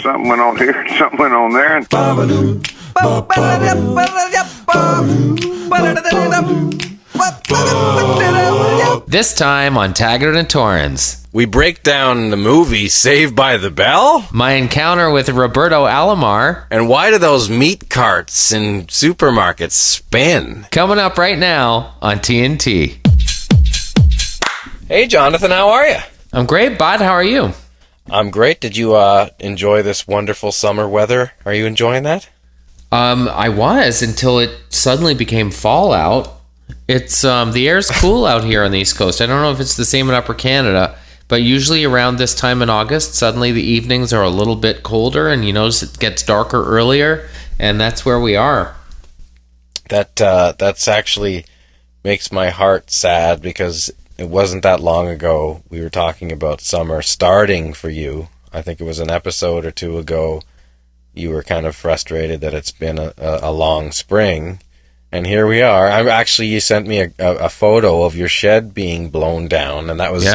something went on here, something went on there. And This time on Taggart And Torrens, we break down the movie Saved by the Bell? my encounter with Roberto Alomar, And why do those meat carts in supermarkets spin? coming up right now on TNT. Hey, Jonathan, how are you? I'm great, Bud. How are you? I'm great. Did you enjoy this wonderful summer weather? Are you enjoying that? I was until it suddenly became fall out. It's the air's cool out here on the East Coast. I don't know if it's the same in Upper Canada, but usually around this time in August, suddenly the evenings are a little bit colder, and you notice it gets darker earlier, and that's where we are. That's actually makes my heart sad because it wasn't that long ago we were talking about summer starting for you. I think it was an episode or two ago. You were kind of frustrated that it's been a long spring. And here we are. You sent me a photo of your shed being blown down, and that was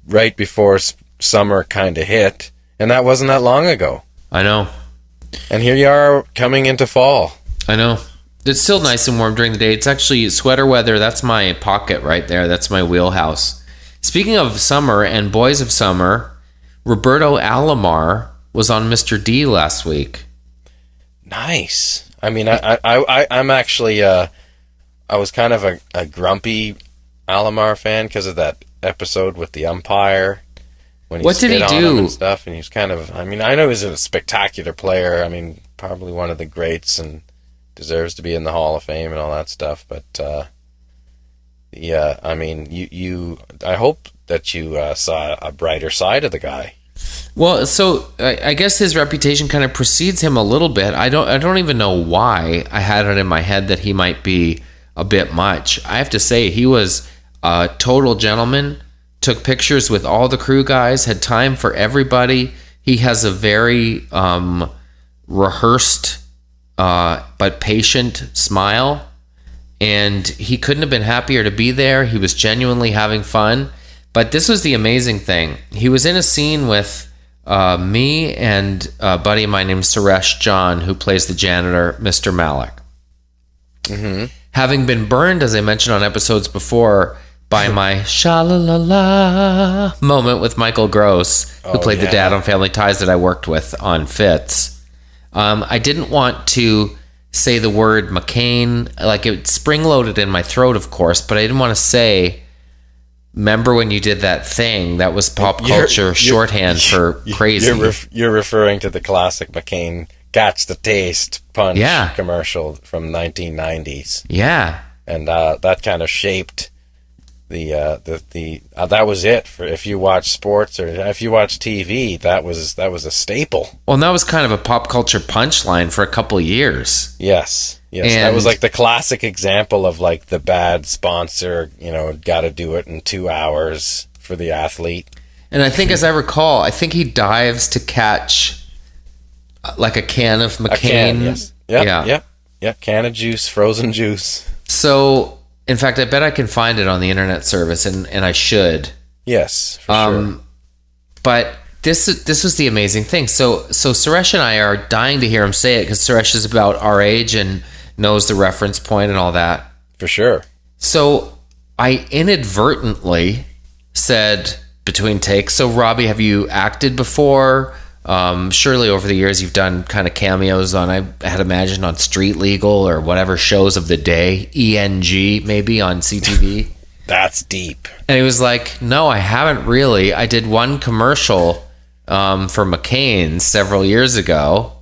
right before summer kind of hit, and that wasn't that long ago. I know. And here you are coming into fall. I know. It's still nice and warm during the day. It's actually sweater weather. That's my pocket right there. That's my wheelhouse. Speaking of summer and boys of summer, Roberto Alomar was on Mr. D last week. Nice. I mean, I'm actually, I was kind of a grumpy Alomar fan because of that episode with the umpire. When What did he spit on do? him and stuff, and he was kind of, I mean, I know he's a spectacular player. I mean, probably one of the greats and deserves to be in the Hall of Fame and all that stuff. But, yeah, I mean, I hope that you saw a brighter side of the guy. Well, so I guess his reputation kind of precedes him a little bit. I don't even know why I had it in my head that he might be a bit much. I have to say he was a total gentleman, took pictures with all the crew guys, had time for everybody. He has a very rehearsed but patient smile, and he couldn't have been happier to be there. He was genuinely having fun. But this was the amazing thing. He was in a scene with me and a buddy of mine named Suresh John, who plays the janitor, Mr. Malik. Mm-hmm. Having been burned, as I mentioned on episodes before, by my sha-la-la-la moment with Michael Gross, who played the dad on Family Ties that I worked with on Fitz. I didn't want to say the word McCain. Like, it spring-loaded in my throat, of course, but I didn't want to say... Remember when you did that thing that was pop culture shorthand for crazy? You're referring to the classic McCain Catch the Taste punch commercial from 1990s. Yeah, and that kind of shaped the that was it for if you watch sports or if you watch TV. That was a staple. Well, and that was kind of a pop culture punchline for a couple of years. Yes. Yes, and that was like the classic example of like the bad sponsor, got to do it in 2 hours for the athlete. And I think, as I recall, he dives to catch like a can of McCain. A can, yes. Yep. Can of juice, frozen juice. So, in fact, I bet I can find it on the internet service, and I should. Yes, for sure. But this was the amazing thing. So Suresh and I are dying to hear him say it because Suresh is about our age and knows the reference point and all that. For sure. So I inadvertently said between takes, so Robbie, have you acted before? Surely over the years you've done kind of cameos on, I had imagined, on Street Legal or whatever shows of the day, ENG maybe on CTV. That's deep. And he was like, no, I haven't really. I did one commercial for McCain's several years ago,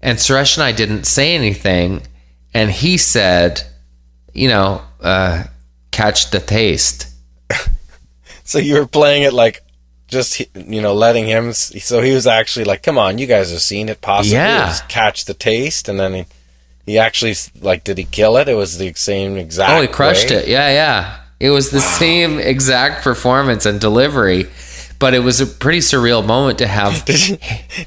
and Suresh and I didn't say anything, and he said, catch the taste. So you were playing it like just, letting him, so he was actually like, come on, you guys have seen it possibly. Yeah. Just catch the taste, and then he actually, like, did he kill it? It was the same exact he crushed way. it. Yeah. It was the same exact performance and delivery, but it was a pretty surreal moment to have.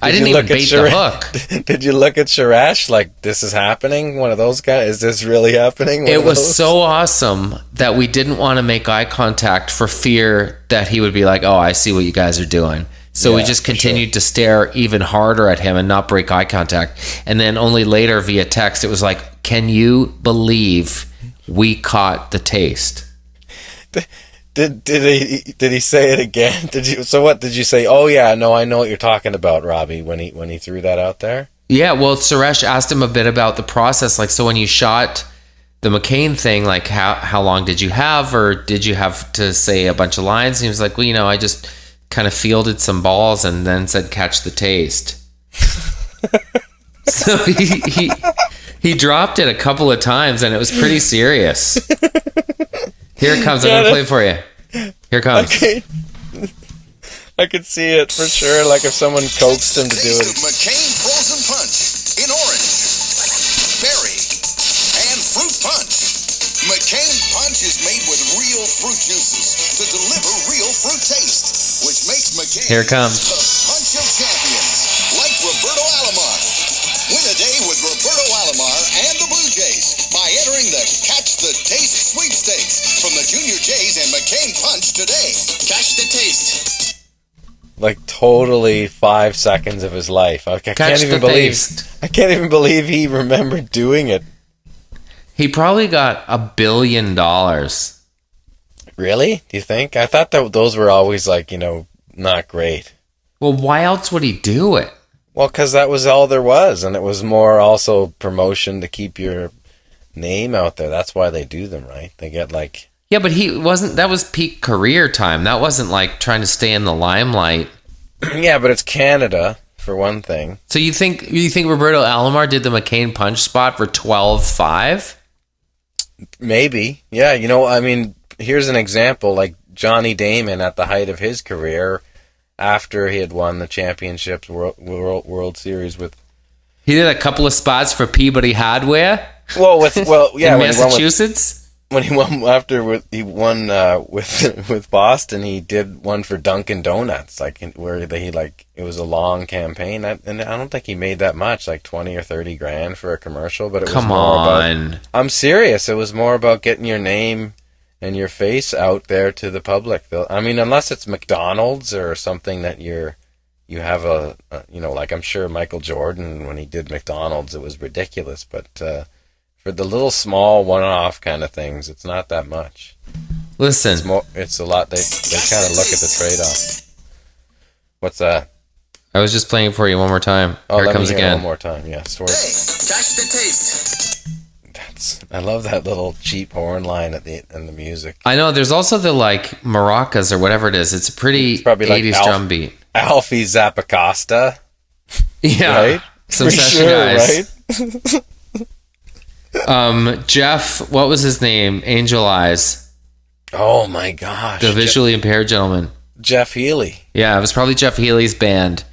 I didn't even bait the hook. Did you look at Suresh like, this is happening? One of those guys? Is this really happening? It was so awesome that we didn't want to make eye contact for fear that he would be like, oh, I see what you guys are doing. So we Yeah, just for continued to stare even harder at him and not break eye contact. And then only later via text, it was like, can you believe we caught the taste? Did he say it again? So what did you say? Oh yeah, no, I know what you're talking about, Robbie, when he threw that out there? Yeah, well, Suresh asked him a bit about the process. Like, so when you shot the McCain thing, like how long did you have, or did you have to say a bunch of lines? And he was like, well, I just kind of fielded some balls and then said, catch the taste. So he dropped it a couple of times, and it was pretty serious. Here it comes. I'm going to play it for you. Here it comes. Okay. I could see it for sure, like if someone coaxed him to do it. McCain frozen punch in orange, berry, and fruit punch. McCain punch is made with real fruit juices to deliver real fruit taste, which makes McCain Here it comes. the punch of champions, like Roberto Alomar. Win a day with Roberto Alomar and the Blue Jays by entering the Catch the Taste sweepstakes from the Junior Jays and McCain Punch today. Catch the taste. Like totally 5 seconds of his life. I can't even believe he remembered doing it. He probably got $1 billion. Really? Do you think? I thought that those were always like, not great. Well, why else would he do it? Well, because that was all there was, and it was more also promotion to keep your name out there. That's why they do them, right? They get like... Yeah, but that was peak career time. That wasn't like trying to stay in the limelight. Yeah, but it's Canada, for one thing. So you think Roberto Alomar did the McCain punch spot for 12.5? Maybe. Yeah, here's an example, like Johnny Damon at the height of his career, after he had won the championships, World Series with... He did a couple of spots for Peabody Hardware. Yeah, in Massachusetts. When he won with Boston, he did one for Dunkin' Donuts, where it was a long campaign, and I don't think he made that much, like 20 or 30 grand for a commercial. But it was about. I'm serious. It was more about getting your name and your face out there to the public. I mean, unless it's McDonald's or something that you have like I'm sure Michael Jordan, when he did McDonald's, it was ridiculous, but. For the little small one-off kind of things, it's not that much. Listen. It's a lot. They kind of look at the trade-off. What's that? I was just playing for you one more time. Oh, Here it comes again. One more time, yeah. Story. Hey, catch the taste. I love that little cheap horn line at the end of the music. I know. There's also the maracas or whatever it is. It's a pretty 80s drum beat. Alfie Zappacosta. Yeah. Right? Some session guys. Right? Jeff, what was his name? Angel Eyes. Oh my gosh. The visually impaired gentleman. Jeff Healy. Yeah, it was probably Jeff Healy's band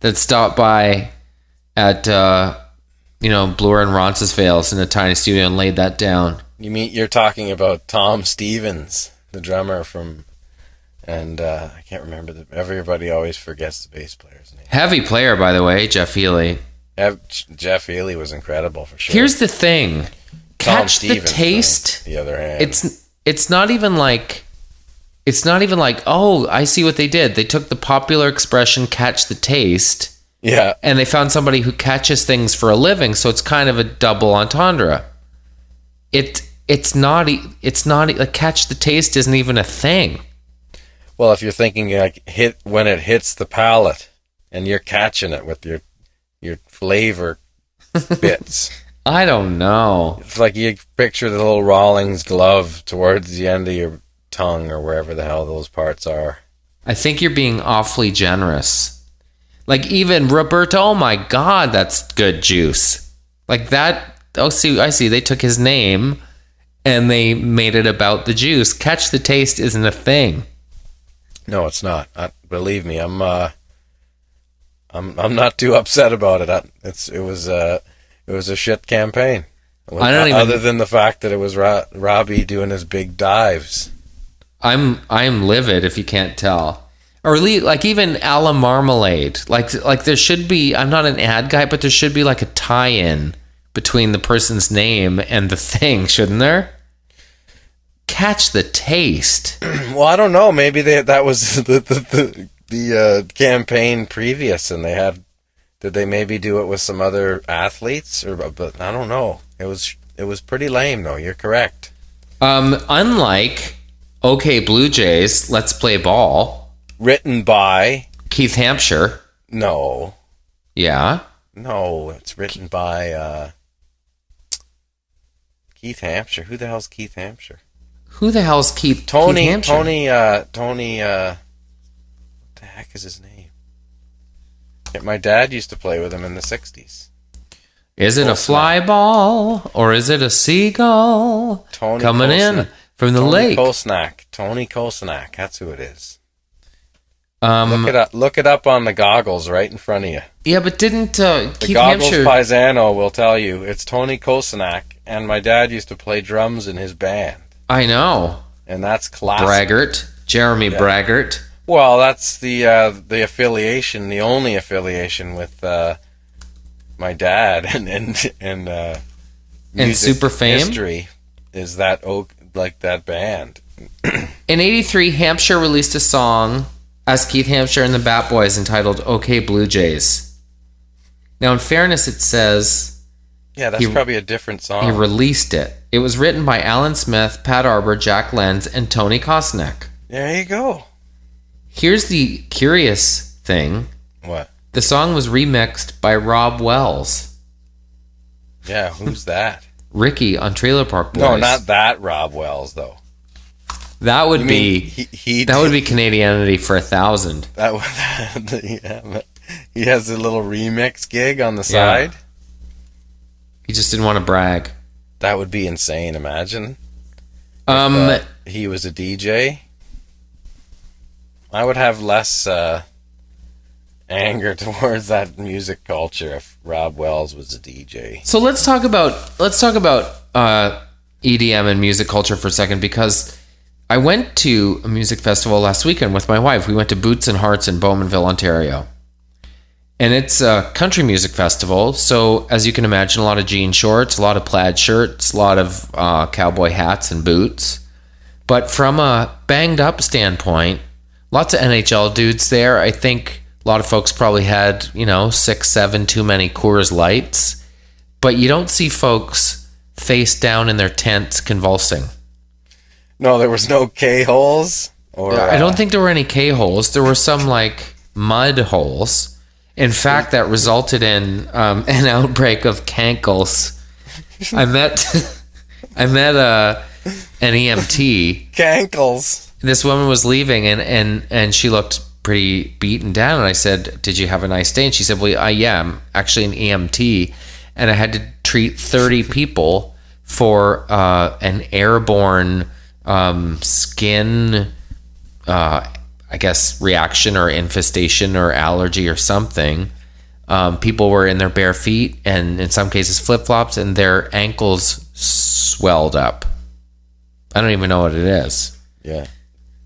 that stopped by at Bloor and Roncesvalles in a tiny studio and laid that down. You're talking about Tom Stevens, the drummer from, and I can't remember everybody always forgets the bass player's name. Heavy player, by the way, Jeff Healy. Jeff Healy was incredible for sure. Here's the thing. Catch the taste. On the other hand. It's not even like, oh, I see what they did. They took the popular expression catch the taste. Yeah. And they found somebody who catches things for a living, so it's kind of a double entendre. It's not like catch the taste isn't even a thing. Well, if you're thinking like when it hits the palate and you're catching it with your flavor bits. I don't know. It's like you picture the little Rawlings glove towards the end of your tongue or wherever the hell those parts are. I think you're being awfully generous. Like even Roberto, oh my God, that's good juice. Like that, I see. They took his name and they made it about the juice. Catch the taste isn't a thing. No, it's not. Believe me, I'm not too upset about it. It was a shit campaign. Other than the fact that it was Robbie doing his big dives. I'm livid if you can't tell. Or like even a la marmalade. Like there should be. I'm not an ad guy, but there should be like a tie-in between the person's name and the thing, shouldn't there? Catch the taste. Well, I don't know. Maybe that was the campaign previous, and did they maybe do it with some other athletes, but I don't know. It was pretty lame though. You're correct. Unlike OK Blue Jays, Let's Play Ball, Written by Keith Hampshire. No. Yeah. No, it's written by Keith Hampshire. Who the hell's Keith Hampshire? Who the hell's Keith Hampshire? Tony, what the heck is his name? Yeah, my dad used to play with him in the 60s. Is it a fly ball or is it a seagull coming in from the lake? Tony Kosnak, that's who it is. Look it up on the goggles right in front of you. Yeah, but didn't the Keith goggles Hampshire... paisano will tell you it's Tony Kosnak, and my dad used to play drums in his band. I know. And that's classic. Braggart, Jeremy Braggart. Well, that's the affiliation, the only affiliation with my dad and Super Fame history is that that band. In '83, Hampshire released a song as Keith Hampshire and the Bat Boys entitled "OK Blue Jays." Now, in fairness, it says that's probably a different song. He released it. It was written by Alan Smith, Pat Arbor, Jack Lenz, and Tony Kosnak. There you go. Here's the curious thing. What? The song was remixed by Rob Wells. Yeah, who's that? Ricky on Trailer Park Boys. No, not that Rob Wells, though. That would be Canadianity for 1,000. Yeah, he has a little remix gig on the side. He just didn't want to brag. That would be insane. Imagine if he was a DJ. I would have less anger towards that music culture if Rob Wells was a DJ. So let's talk about EDM and music culture for a second, because I went to a music festival last weekend with my wife. We went to Boots and Hearts in Bowmanville, Ontario. And it's a country music festival, so as you can imagine, a lot of jean shorts, a lot of plaid shirts, a lot of cowboy hats and boots. But from a banged up standpoint, lots of NHL dudes there. I think a lot of folks probably had, 6, 7 too many Coors Lights. But you don't see folks face down in their tents convulsing. No, there was no K-holes? I don't think there were any K-holes. There were some, mud holes. In fact, that resulted in an outbreak of cankles. I met an EMT. Cankles. This woman was leaving, and she looked pretty beaten down. And I said, "Did you have a nice day?" And she said, "Well, I'm actually an EMT, and I had to treat 30 people for an airborne skin." I guess reaction or infestation or allergy or something. People were in their bare feet and in some cases flip-flops, and their ankles swelled up. I don't even know what it is. Yeah,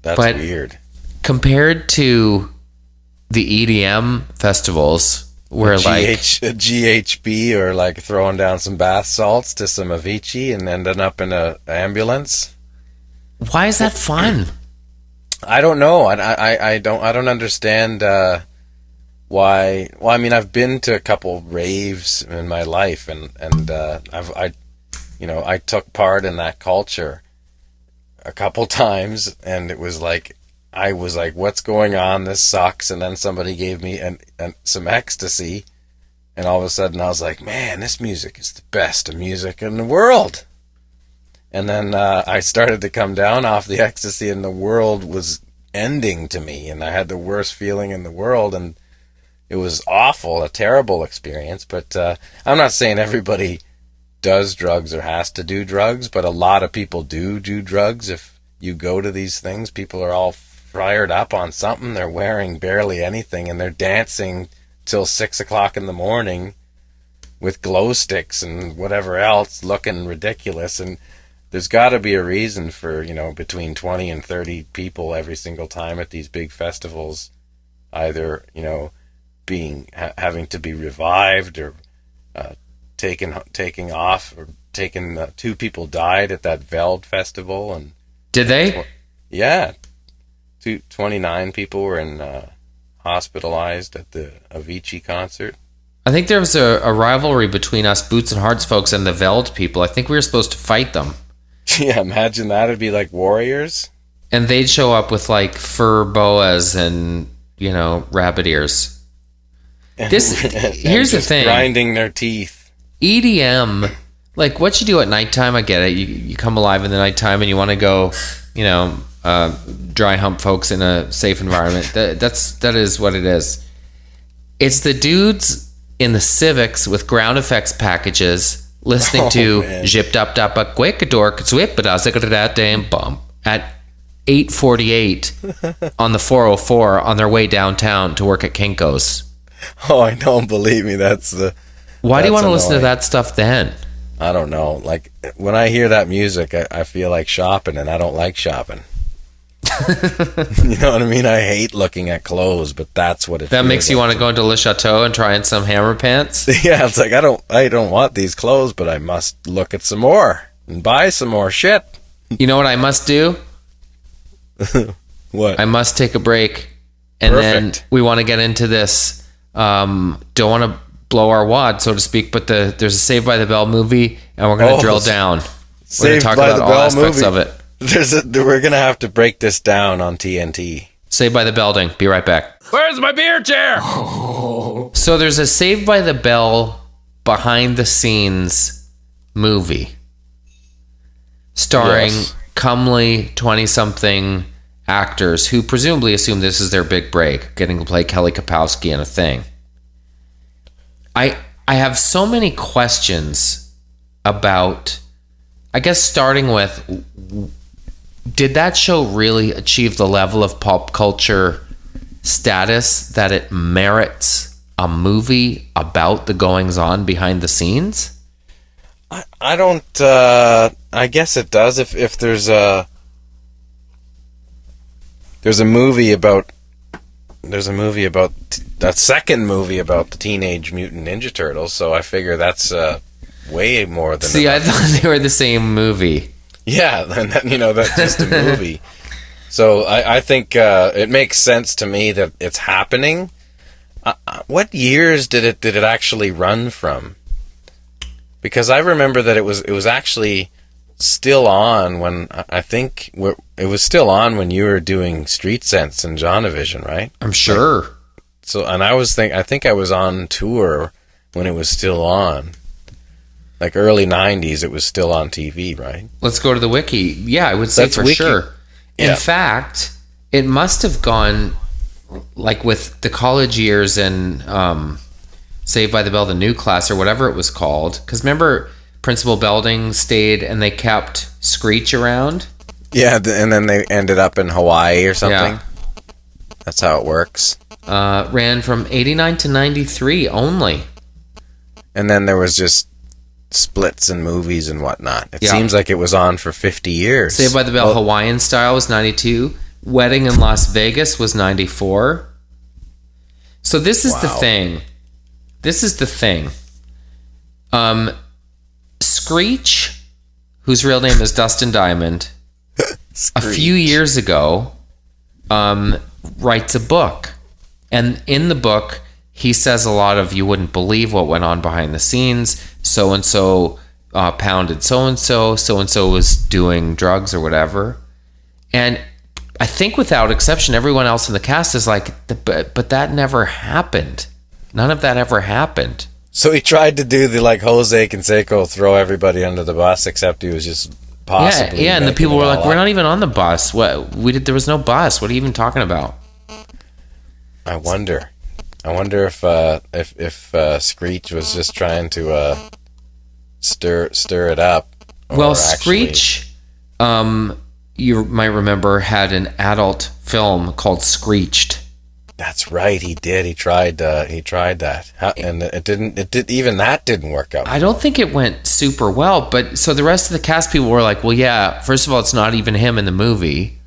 that's weird. Compared to the EDM festivals where GHB or throwing down some bath salts to some Avicii and ending up in an ambulance. Why is that fun? I don't know. I don't understand why. Well, I mean, I've been to a couple raves in my life, and I took part in that culture a couple times, and it was I was like, "What's going on? This sucks." And then somebody gave me some ecstasy, and all of a sudden I was like, "Man, this music is the best music in the world." And then I started to come down off the ecstasy, and the world was ending to me, and I had the worst feeling in the world, and it was awful, a terrible experience. But I'm not saying everybody does drugs or has to do drugs, but a lot of people do drugs. If you go to these things, people are all fired up on something. They're wearing barely anything, and they're dancing till 6 o'clock in the morning with glow sticks and whatever else, looking ridiculous. And there's got to be a reason for, between 20 and 30 people every single time at these big festivals, either, having to be revived or taking off, or taken. 2 people died at that Veld festival, and did they? Yeah, 29 people were in hospitalized at the Avicii concert. I think there was a rivalry between us Boots and Hearts folks and the Veld people. I think we were supposed to fight them. Yeah, imagine that. It'd be like warriors. And they'd show up with like fur boas and, rabbit ears. Here's the thing. Grinding their teeth. EDM, like what you do at nighttime, I get it. You come alive in the nighttime and you want to go, dry hump folks in a safe environment. That is what it is. It's the dudes in the Civics with ground effects packages listening to Zip Dap Dap a Quick Dork Zwip Damn Bump at 8:48 on the 404 on their way downtown to work at Kinko's. Oh, I don't believe me. Why do you want to listen to that stuff then? I don't know. Like when I hear that music, I feel like shopping, and I don't like shopping. You know what I mean? I hate looking at clothes, but that's what it. That makes you want to go into Le Chateau and try on some hammer pants. Yeah, it's like I don't want these clothes, but I must look at some more and buy some more shit. You know what I must do? What? I must take a break, and then we want to get into this. Don't want to blow our wad, so to speak, but there's a Saved by the Bell movie, and we're going to drill down. We're going to talk about all aspects of it. We're going to have to break this down on TNT. Saved by the Belding. Be right back. Where's my beer chair? So there's a Saved by the Bell behind the scenes movie starring comely 20-something actors who presumably assume this is their big break, getting to play Kelly Kapowski in a thing. I have so many questions about, I guess starting with, did that show really achieve the level of pop culture status that it merits a movie about the goings-on behind the scenes? I don't, I guess it does if there's a movie about that second movie about the Teenage Mutant Ninja Turtles, so I figure that's way more than enough. I thought they were the same movie. Yeah, and that's just a movie. So I think it makes sense to me that it's happening. What years did it actually run from? Because I remember that it was actually still on when it was still on when you were doing Street Sense and Jonavision, right? I'm sure. Like, so, and I think I was on tour when it was still on. Like early 90s, it was still on TV, right? Let's go to the wiki. Yeah, I would say that's for wiki. Sure. In fact, it must have gone like with the college years and Saved by the Bell, the new class or whatever it was called. Because remember, Principal Belding stayed and they kept Screech around? Yeah, and then they ended up in Hawaii or something. Yeah. That's how it works. Ran from 89 to 93 only. And then there was just splits and movies and whatnot. It seems like it was on for 50 years. Saved by the Bell Hawaiian Style was 92. Wedding in Las Vegas was 94. So this is the thing. Screech, whose real name is Dustin Diamond, a few years ago, writes a book. And in the book, he says a lot of, you wouldn't believe what went on behind the scenes. So-and-so pounded so-and-so. So-and-so was doing drugs or whatever. And I think without exception, everyone else in the cast is like, but that never happened. None of that ever happened. So he tried to do the like Jose Canseco, throw everybody under the bus, except he was just possibly. Yeah, and the people were like, "We're not even on the bus. What there was no bus. What are you even talking about?" I wonder if Screech was just trying to stir it up. Well, Screech, you might remember, had an adult film called Screeched. That's right, he did. He tried that, and even that didn't work out. I don't think it went super well. But so the rest of the cast people were like, "Well, yeah. First of all, it's not even him in the movie,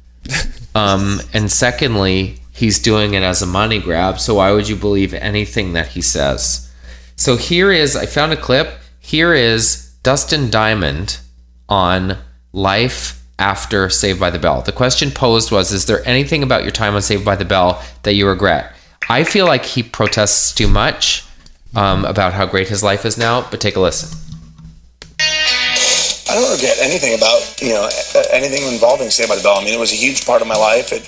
and secondly, he's doing it as a money grab. So why would you believe anything that he says?" So I found a clip. Here is Dustin Diamond on Life after Saved by the Bell. The question posed was, is there anything about your time on Saved by the Bell that you regret? I feel like he protests too much about how great his life is now, but take a listen. I don't regret anything about, anything involving Saved by the Bell. I mean, it was a huge part of my life. It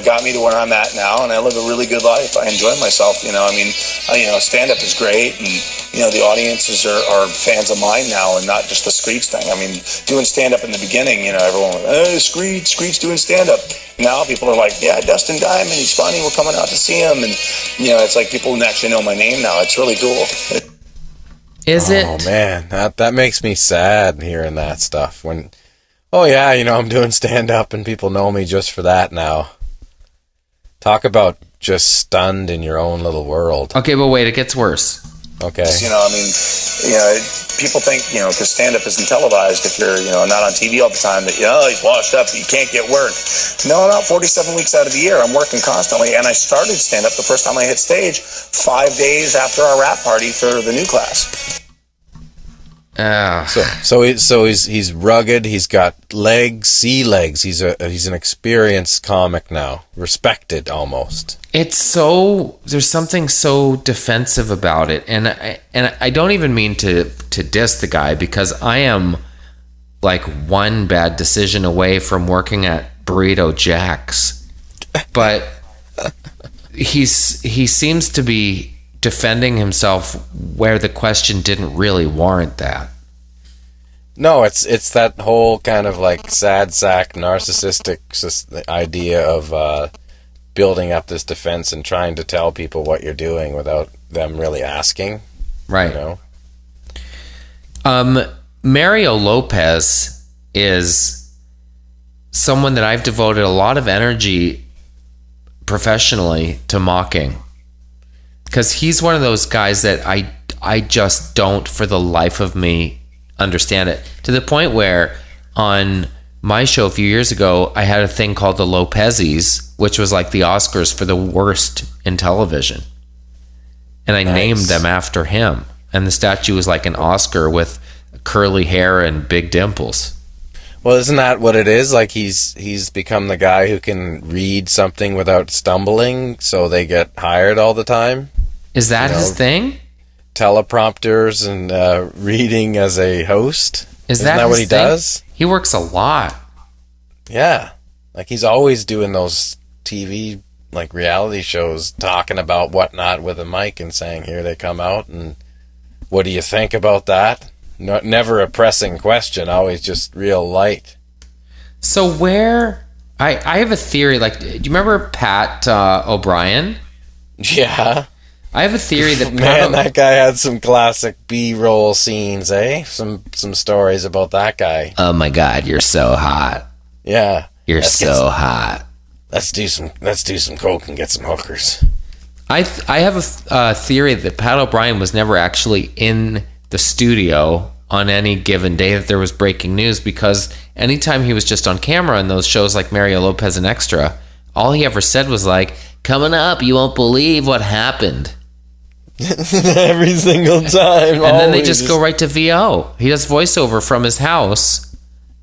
got me to where I'm at now, and I live a really good life. I enjoy myself, stand-up is great, and, the audiences are fans of mine now, and not just the Screech thing. I mean, doing stand-up in the beginning, everyone went, hey, Screech doing stand-up. Now people are like, yeah, Dustin Diamond, he's funny, we're coming out to see him, and, it's like people actually know my name now. It's really cool. Is it? Oh man, that makes me sad hearing that stuff. I'm doing stand up and people know me just for that now. Talk about just stunned in your own little world. Okay, but wait, it gets worse. Okay. People think, because stand-up isn't televised, if you're, not on TV all the time, that, he's washed up, you can't get work. No, not 47 weeks out of the year. I'm working constantly, and I started stand-up the first time I hit stage 5 days after our rap party for the new class. So he's rugged. He's got sea legs. He's an experienced comic now, respected almost. There's something so defensive about it, and I don't even mean to diss the guy, because I am like one bad decision away from working at Burrito Jack's, but he seems to be defending himself where the question didn't really warrant that. No, it's that whole kind of like sad sack narcissistic idea of building up this defense and trying to tell people what you're doing without them really asking. Right. Mario Lopez is someone that I've devoted a lot of energy professionally to mocking, because he's one of those guys that I just don't for the life of me understand it, to the point where on my show a few years ago I had a thing called the Lopezes, which was like the Oscars for the worst in television, and I named them after him, and the statue was like an Oscar with curly hair and big dimples. Well, isn't that what it is? Like he's become the guy who can read something without stumbling, so they get hired all the time. Is that his thing? Teleprompters and reading as a host. Isn't that what he does? He works a lot. Yeah. Like he's always doing those TV like reality shows, talking about whatnot with a mic and saying, here they come out, and what do you think about that? No, never a pressing question, always just real light. So I have a theory, like, do you remember Pat O'Brien? Yeah. I have a theory that that guy had some classic B-roll scenes, eh? Some stories about that guy. Oh my God, you're so hot. Yeah. You're so hot. Let's do some coke and get some hookers. I have a theory that Pat O'Brien was never actually in the studio on any given day that there was breaking news, because anytime he was just on camera in those shows like Mario Lopez and Extra, all he ever said was like, coming up, you won't believe what happened. Every single time. And then they just go right to VO. He does voiceover from his house,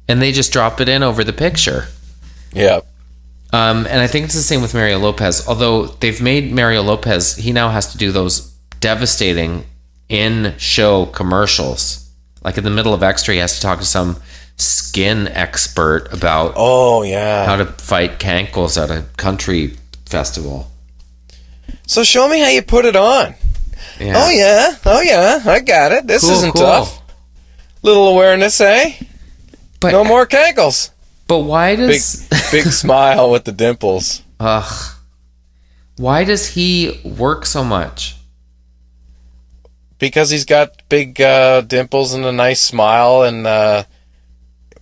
and they just drop it in over the picture. Yeah. And I think it's the same with Mario Lopez. Although they've made Mario Lopez, he now has to do those devastating in-show commercials. Like in the middle of Extra, he has to talk to some skin expert about how to fight cankles at a country festival. So show me how you put it on. Yeah. Oh yeah, I got it. This isn't tough. Little awareness, eh? But no more cankles. But why does big smile with the dimples? Ugh. Why does he work so much? Because he's got big dimples and a nice smile, and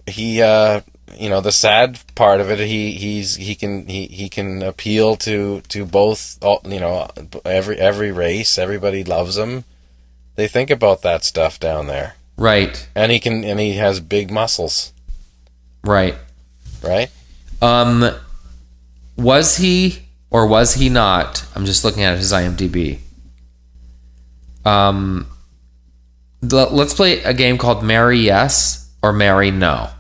he the sad part of it, he can appeal to both, every race. Everybody loves him. They think about that stuff down there, right? And he has big muscles, right? Was he or was he not? I'm just looking at his IMDb. Let's play a game called Marry Yes or Marry No.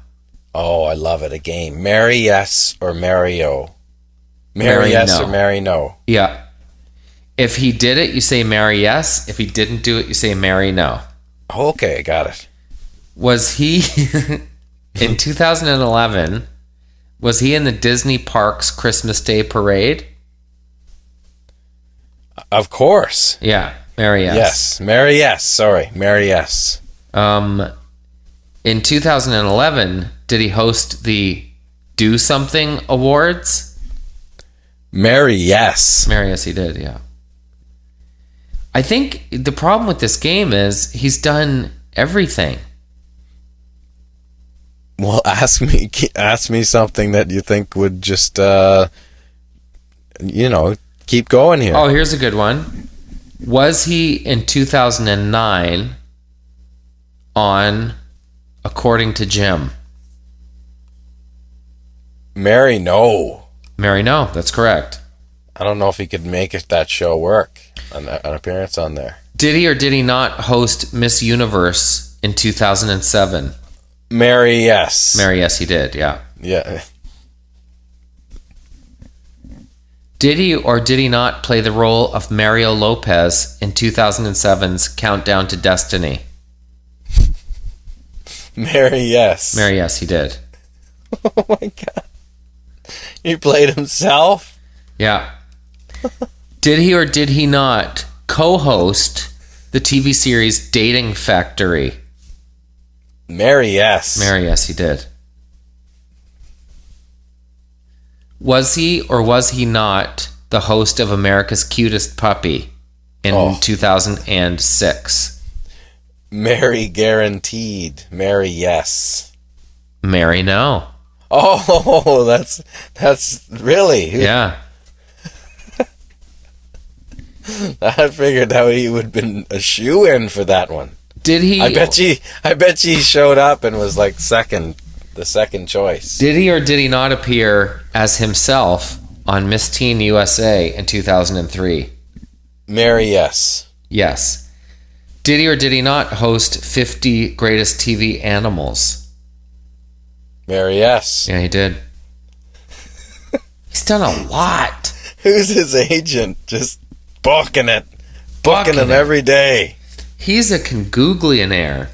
Oh, I love it. A game. Marry Yes or Marry-O. Marry Yes No. or Marry No. Yeah. If he did it, you say marry yes. If he didn't do it, you say marry no. Okay, got it. Was he in 2011? Was he in the Disney Parks Christmas Day parade? Of course. Yeah, marry yes. Yes, marry yes. Sorry, marry yes. In 2011, did he host the Do Something Awards? Marry yes. Marry yes, he did, yeah. I think the problem with this game is he's done everything. Well, ask me something that you think would just, keep going here. Oh, here's a good one. Was he in 2009 on According to Jim? Marry no. Marry no, that's correct. I don't know if he could make that show work, an appearance on there. Did he or did he not host Miss Universe in 2007? Marry yes. Marry yes, he did, yeah. Yeah. Did he or did he not play the role of Mario Lopez in 2007's Countdown to Destiny? Marry yes. Marry yes, he did. Oh my God. He played himself? Yeah. Did he or did he not co-host the TV series Dating Factory? Marry yes. Marry yes, he did. Was he or was he not the host of America's Cutest Puppy in 2006? Marry guaranteed. Marry yes. Marry no. Oh, that's really? Yeah. I figured that he would have been a shoe-in for that one. Did he? I bet he showed up and was like the second choice. Did he or did he not appear as himself on Miss Teen USA in 2003? Marry yes. Yes. Did he or did he not host 50 Greatest TV Animals? Marry yes. Yeah, he did. He's done a lot. Who's his agent? Just booking it. Booking him every day. He's a congooglionaire.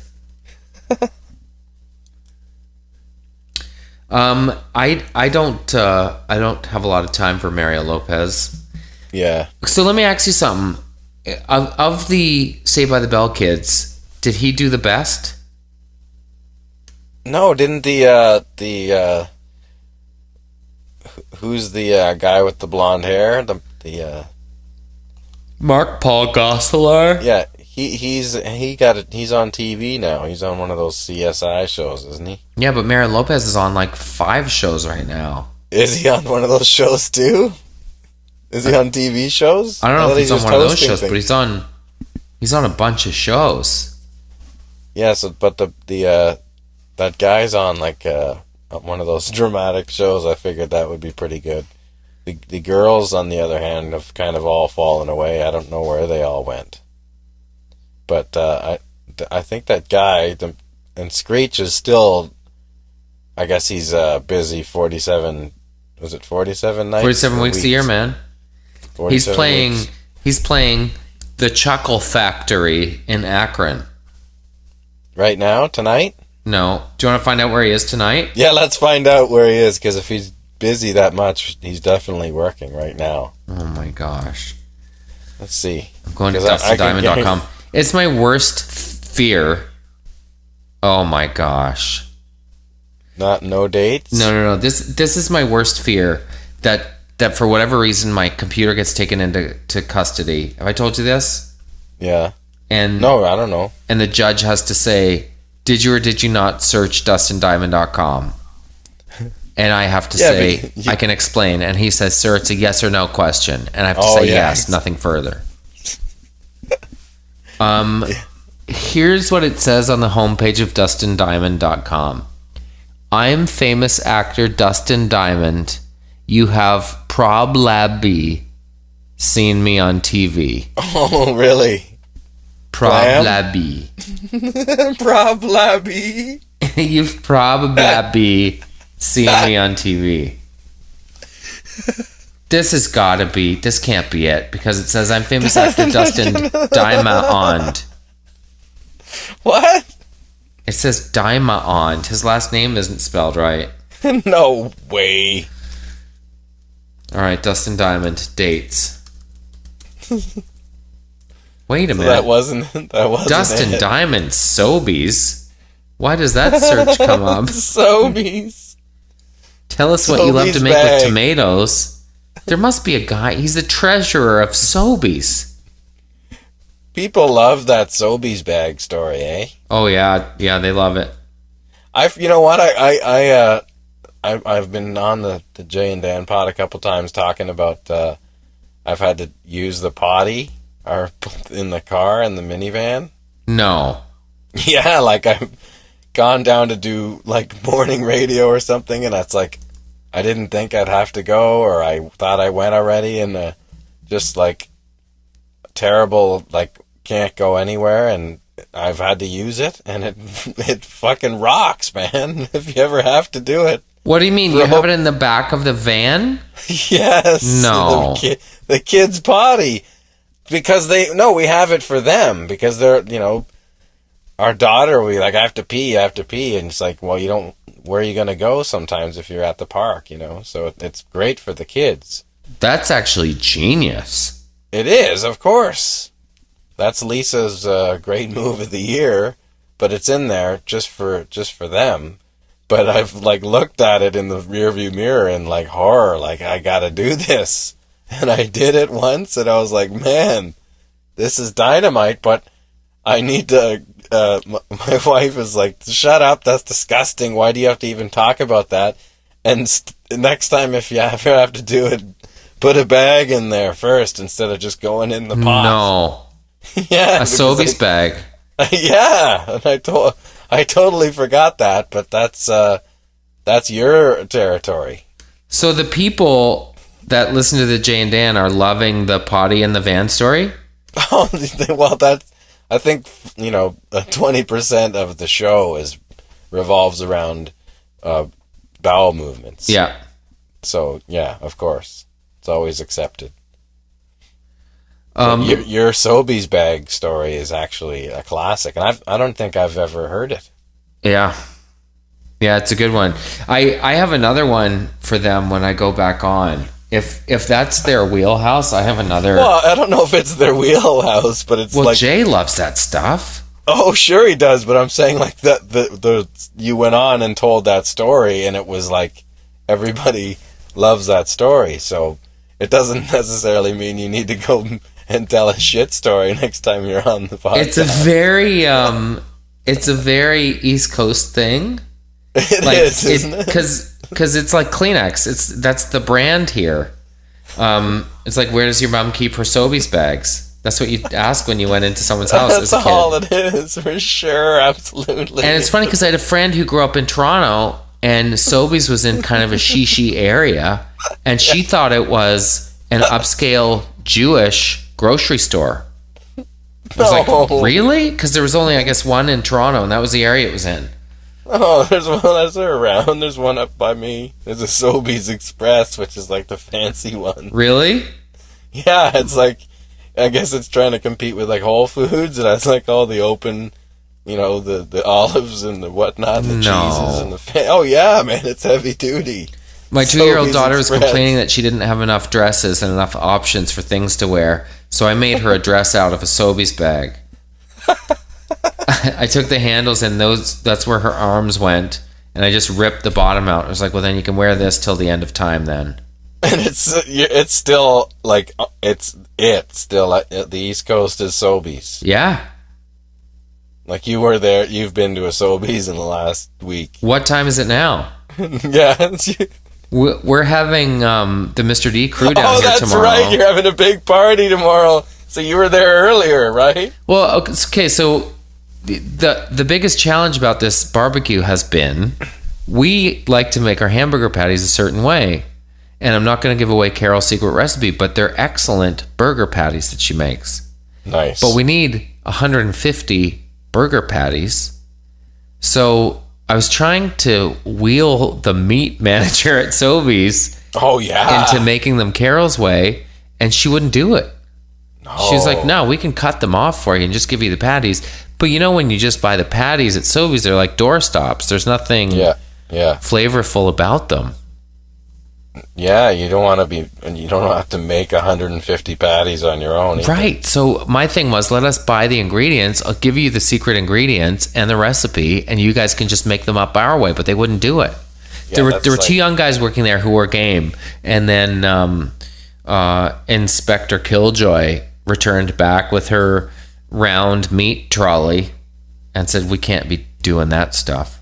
I don't have a lot of time for Mario Lopez. Yeah. So let me ask you something. Of the Saved by the Bell kids, did he do the best? No, didn't who's the guy with the blonde hair? The Mark Paul Gosselaar? Yeah, he's on TV now. He's on one of those CSI shows, isn't he? Yeah, but Mario Lopez is on like 5 shows right now. Is he on one of those shows too? Is he on TV shows? I don't know if he's on one of those shows, but he's on a bunch of shows. Yeah, but that guy's on like one of those dramatic shows. I figured that would be pretty good. The girls, on the other hand, have kind of all fallen away. I don't know where they all went. But I think that guy, and Screech is still, I guess he's busy 47, was it 47 nights? 47 weeks a year, man. He's playing weeks. He's playing the Chuckle Factory in Akron. Right now? Tonight? No. Do you want to find out where he is tonight? Yeah, let's find out where he is, because if he's busy that much, he's definitely working right now. Oh my gosh. Let's see. I'm going to dustanddiamond.com. It's my worst fear. Oh my gosh. No dates? No. This is my worst fear, that for whatever reason my computer gets taken into custody. Have I told you this? Yeah. And no, I don't know. And the judge has to say, did you or did you not search dustanddiamond.com? And I have to say, I can explain. And he says, sir, it's a yes or no question. And I have to say yes, nothing further. Here's what it says on the homepage of dustanddiamond.com. I'm famous actor Dustin Diamond. You have probably seen me on TV. Oh, really? Probably. Probably. You've probably seen me on TV. This can't be it, because it says I'm famous actor Dustin Diamond. What? It says Diamond. His last name isn't spelled right. No way. All right, Dustin Diamond, dates. Wait a minute. That wasn't Dustin it. Diamond, Sobeys. Why does that search come up? Sobeys. Tell us what you love to Sobeys make bag. with tomatoes. There must be a guy. He's the treasurer of Sobeys. People love that Sobeys bag story, eh? Oh yeah, they love it. You know what? I've been on the Jay and Dan pod a couple times talking about. I've had to use the potty in the car in the minivan. No. Yeah, like I've gone down to do like morning radio or something, and it's like I didn't think I'd have to go, or I thought I went already, and just like terrible, like can't go anywhere, and I've had to use it, and it fucking rocks, man. If you ever have to do it. What do you mean? You have it in the back of the van? Yes. No. The kids' potty. Because we have it for them. Because they're, our daughter, we like, I have to pee. And it's like, well, where are you going to go sometimes if you're at the park, So it's great for the kids. That's actually genius. It is, of course. That's Lisa's great move of the year. But it's in there just for them. But I've like looked at it in the rearview mirror in like horror, like I gotta do this. And I did it once and I was like, man, this is dynamite, but I need to, my wife is like, shut up, that's disgusting. Why do you have to even talk about that? And next time if you ever have to do it, put a bag in there first instead of just going in the pot. No. Yeah. A Sobeys bag. Yeah. And I totally forgot that, but that's your territory. So the people that listen to the Jay and Dan are loving the potty and the van story? Oh, well, I think 20% of the show revolves around bowel movements. Yeah. So yeah, of course, it's always accepted. Your Sobeys bag story is actually a classic, and I don't think I've ever heard it. Yeah, it's a good one. I have another one for them when I go back on. If that's their wheelhouse, I have another. Well, I don't know if it's their wheelhouse, but it's like Jay loves that stuff. Oh, sure he does, but I'm saying like that you went on and told that story, and it was like everybody loves that story, so it doesn't necessarily mean you need to go and tell a shit story next time you're on the podcast. It's a very East Coast thing. It is, isn't it? Because it's like Kleenex. That's the brand here. It's like, where does your mom keep her Sobeys bags? That's what you ask when you went into someone's house as a kid. That's all it is, for sure, absolutely. And it's funny because I had a friend who grew up in Toronto, and Sobeys was in kind of a shishi area, and she thought it was an upscale Jewish grocery store. I was like, really? Because there was only, I guess, one in Toronto, and that was the area it was in. Oh, there's one that's around. There's one up by me. There's a Sobeys Express, which is like the fancy one. Really? Yeah, it's like, I guess it's trying to compete with like Whole Foods, and it's like all the open, the olives and the whatnot, and the cheeses and the oh yeah, man, it's heavy duty. My 2-year-old Sobeys daughter was Express. complaining that she didn't have enough dresses and enough options for things to wear, so I made her a dress out of a Sobeys bag. I took the handles, and that's where her arms went, and I just ripped the bottom out. I was like, well, then you can wear this till the end of time then. And it's still like it's still the East Coast is Sobeys. Yeah. Like you were there, you've been to a Sobeys in the last week. What time is it now? Yeah. We're having the Mr. D crew down here that's tomorrow. right. You're having a big party tomorrow. So you were there earlier, right? Well, okay, so the biggest challenge about this barbecue has been we like to make our hamburger patties a certain way. And I'm not going to give away Carol's secret recipe, but they're excellent burger patties that she makes. Nice. But we need 150 burger patties. So I was trying to wheel the meat manager at Sobeys Oh, yeah. into making them Carol's way, and she wouldn't do it. No. She was like, no, we can cut them off for you and just give you the patties. But when you just buy the patties at Sobeys, they're like doorstops. There's nothing flavorful about them. Yeah, you don't have to make 150 patties on your own either. Right. So my thing was, let us buy the ingredients. I'll give you the secret ingredients and the recipe, and you guys can just make them up our way. But they wouldn't do it. There were two young guys working there who were game, and then Inspector Killjoy returned back with her round meat trolley and said, we can't be doing that stuff.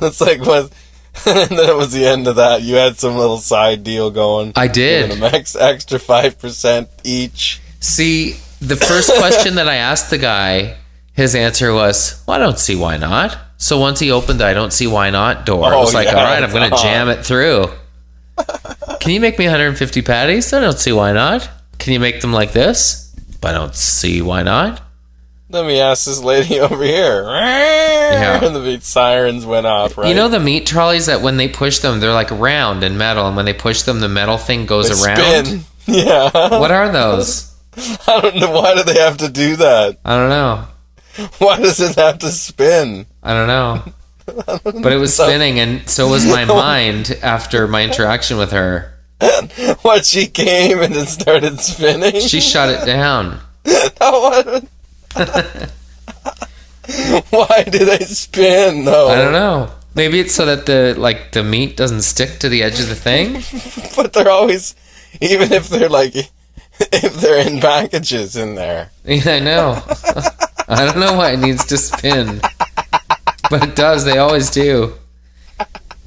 That's like what. And then it was the end of that. You had some little side deal going. I did. An extra 5% each. See, the first question that I asked the guy, his answer was, well, I don't see why not. So once he opened the I don't see why not door, I was like, all right, I'm going to jam it through. Can you make me 150 patties? I don't see why not. Can you make them like this? I don't see why not. Let me ask this lady over here. Yeah. And the sirens went off, right? You know the meat trolleys that when they push them, they're like round and metal, and when they push them, the metal thing goes around? Spin. Yeah. What are those? I don't know. Why do they have to do that? I don't know. Why does it have to spin? I don't know. But it was spinning, and so was my mind after my interaction with her. What, she came and it started spinning? She shut it down. Why do they spin, though? I don't know. Maybe it's so that the meat doesn't stick to the edge of the thing. But they're always, even if they're in packages in there. Yeah, I know. I don't know why it needs to spin, but it does. They always do.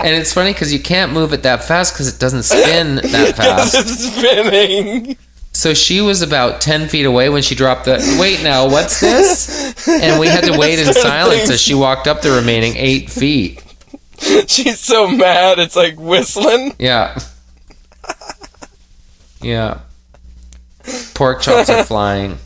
And it's funny because you can't move it that fast because it doesn't spin that fast. It's spinning. So she was about 10 feet away when she dropped the, wait now, what's this? And we had to wait in silence as she walked up the remaining 8 feet. She's so mad, it's like whistling. Yeah. Yeah. Pork chops are flying.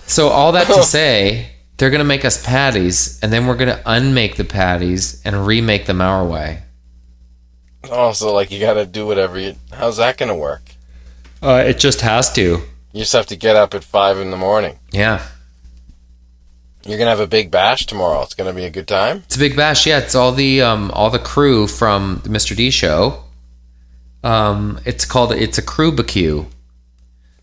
So all that to say, they're going to make us patties, and then we're going to unmake the patties and remake them our way. Oh, so like you got to do whatever how's that going to work? It just has to. You just have to get up at 5 in the morning. Yeah. You're going to have a big bash tomorrow. It's going to be a good time. It's a big bash. Yeah, it's all the crew from the Mr. D show. It's a crew barbecue.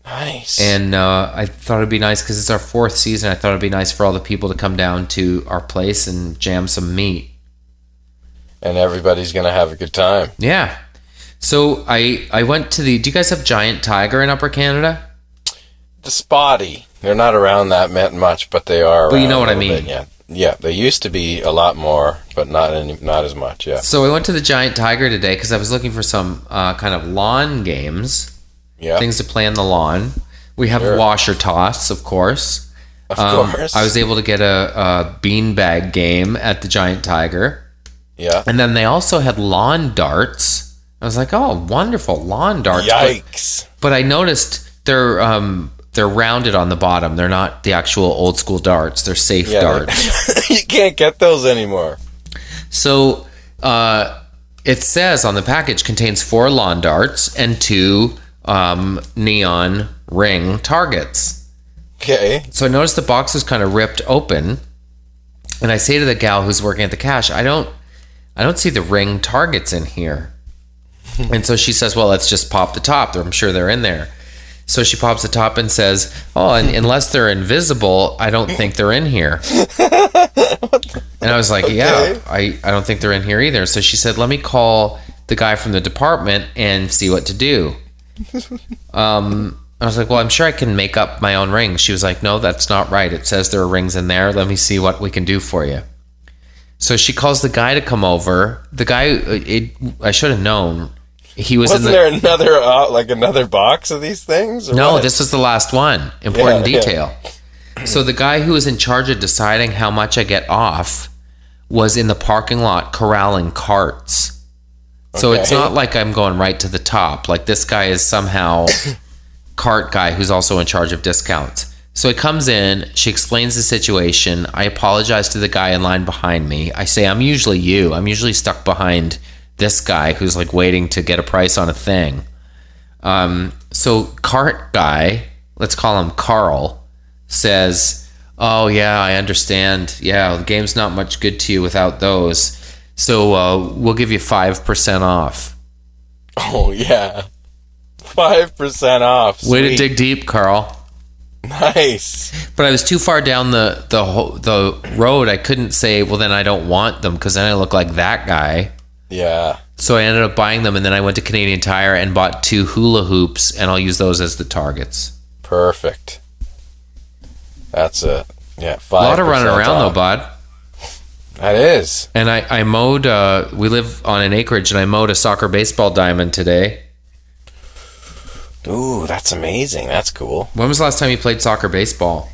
Nice. And I thought it'd be nice because it's our 4th season. I thought it'd be nice for all the people to come down to our place and jam some meat. And everybody's going to have a good time. Yeah. So I went to do you guys have Giant Tiger in Upper Canada? The Spotty. They're not around that much, but they are. But you know what I mean. Bit, yeah. They used to be a lot more, but not as much. Yeah. So I went to the Giant Tiger today because I was looking for some kind of lawn games. Yeah. Things to play on the lawn. We have washer toss, of course. Of course. I was able to get a beanbag game at the Giant Tiger. Yeah. And then they also had lawn darts. I was like, oh, wonderful, lawn darts. Yikes. But I noticed they're rounded on the bottom. They're not the actual old school darts. They're safe darts. You can't get those anymore. So it says on the package contains 4 lawn darts and 2 neon ring targets. Okay. So I noticed the box was kind of ripped open. And I say to the gal who's working at the cash, I don't see the ring targets in here. And so she says, well, let's just pop the top. I'm sure they're in there. So she pops the top and says, oh, and unless they're invisible, I don't think they're in here. And I was like, yeah, I don't think they're in here either. So she said, let me call the guy from the department and see what to do. I was like, well, I'm sure I can make up my own rings. She was like, no, that's not right. It says there are rings in there. Let me see what we can do for you. So she calls the guy to come over. The guy, I should have known. He was Wasn't there another box of these things? No, this was the last one. Important detail. Yeah. So the guy who was in charge of deciding how much I get off was in the parking lot corralling carts. So it's not like I'm going right to the top. Like this guy is somehow cart guy who's also in charge of discounts. So he comes in, she explains the situation. I apologize to the guy in line behind me. I say, I'm usually you. I'm usually stuck behind this guy who's like waiting to get a price on a thing. So cart guy, let's call him Carl, says, oh yeah, I understand. Yeah, the game's not much good to you without those. So we'll give you 5% off. Oh yeah, 5% off. Sweet. Way to dig deep, Carl. Nice. But I was too far down the road. I couldn't say, well, then I don't want them, because then I look like that guy. Yeah. So I ended up buying them, and then I went to Canadian Tire and bought 2 hula hoops, and I'll use those as the targets. Perfect. That's a 5%. A lot of running around though, bud. That is. And I mowed. We live on an acreage, and I mowed a soccer baseball diamond today. Ooh, that's amazing. That's cool. When was the last time you played soccer baseball?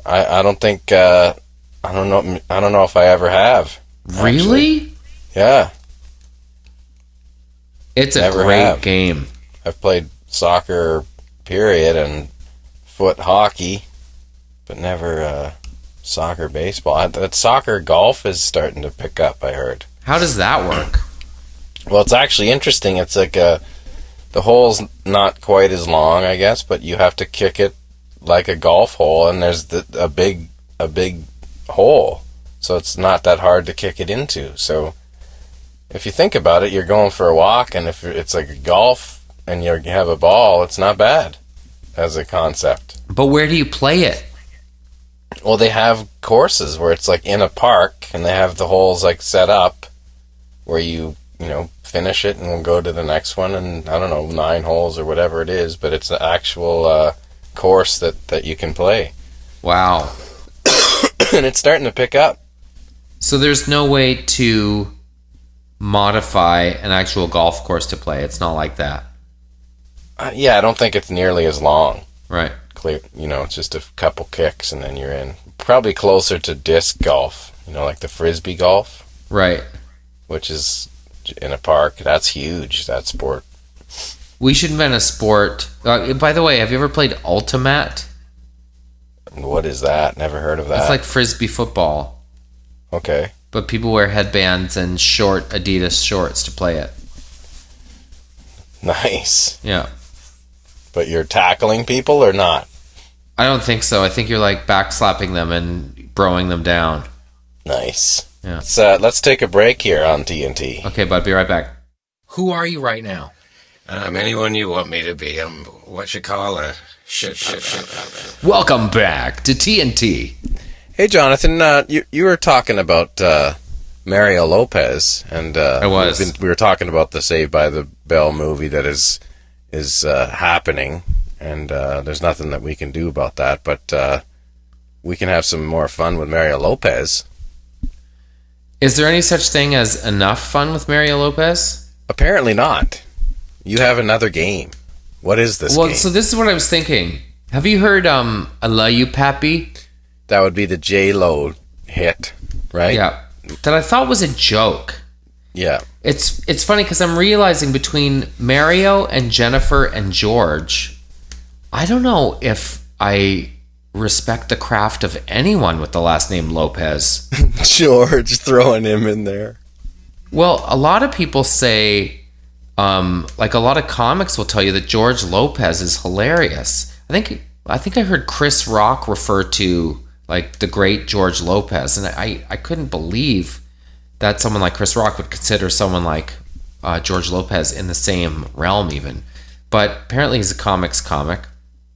I don't think. I don't know if I ever have. Really? Actually. Yeah. It's a great game. I've played soccer, period, and foot hockey, but never soccer baseball. That soccer golf is starting to pick up, I heard. How does that work? Well, it's actually interesting. It's like the hole's not quite as long, I guess, but you have to kick it like a golf hole, and there's a big hole, so it's not that hard to kick it into. So if you think about it, you're going for a walk, and if it's like a golf and you have a ball, it's not bad as a concept. But where do you play it? Well, they have courses where it's like in a park, and they have the holes like set up where you finish it and we'll go to the next one, and I don't know, 9 holes or whatever it is, but it's the actual course that you can play. Wow. And it's starting to pick up. So there's no way to modify an actual golf course to play. It's not like that. Yeah, I don't think it's nearly as long. Right. Clear, it's just a couple kicks and then you're in. Probably closer to disc golf, like the frisbee golf. Right. Which is in a park. That's huge, that sport. We should invent a sport. By the way, have you ever played Ultimate? What is that? Never heard of that. It's like frisbee football. Okay. But people wear headbands and short Adidas shorts to play it. Nice. Yeah. But you're tackling people or not? I don't think so. I think you're like backslapping them and broing them down. Nice. Yeah. Let's take a break here on TNT. Okay, bud. Be right back. Who are you right now? I'm anyone you want me to be. I'm what you call a shit. Welcome back to TNT. Hey, Jonathan. You were talking about Mario Lopez, and I was. We were talking about the Saved by the Bell movie that is happening, and there's nothing that we can do about that. But we can have some more fun with Mario Lopez. Is there any such thing as enough fun with Mario Lopez? Apparently not. You have another game. What is this game? Well, so this is what I was thinking. Have you heard I Love You, Pappy? That would be the J-Lo hit, right? Yeah. That I thought was a joke. Yeah. It's funny because I'm realizing between Mario and Jennifer and George, I don't know if I respect the craft of anyone with the last name Lopez. George, throwing him in there. Well, a lot of people say, like a lot of comics will tell you that George Lopez is hilarious. I think I heard Chris Rock refer to like the great George Lopez, and I couldn't believe that someone like Chris Rock would consider someone like George Lopez in the same realm even. But apparently he's a comics comic.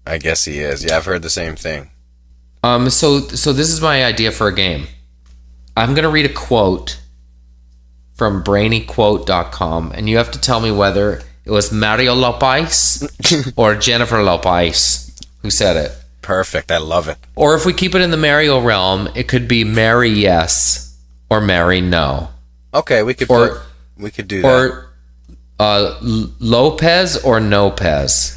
I guess he is. Yeah, I've heard the same thing. So this is my idea for a game. I'm going to read a quote from brainyquote.com, and you have to tell me whether it was Mario Lopez or Jennifer Lopez who said it. Perfect. I love it. Or if we keep it in the Mario realm, it could be Mary yes or Mary no. Okay, we could do that. Or Lopez or Nopez.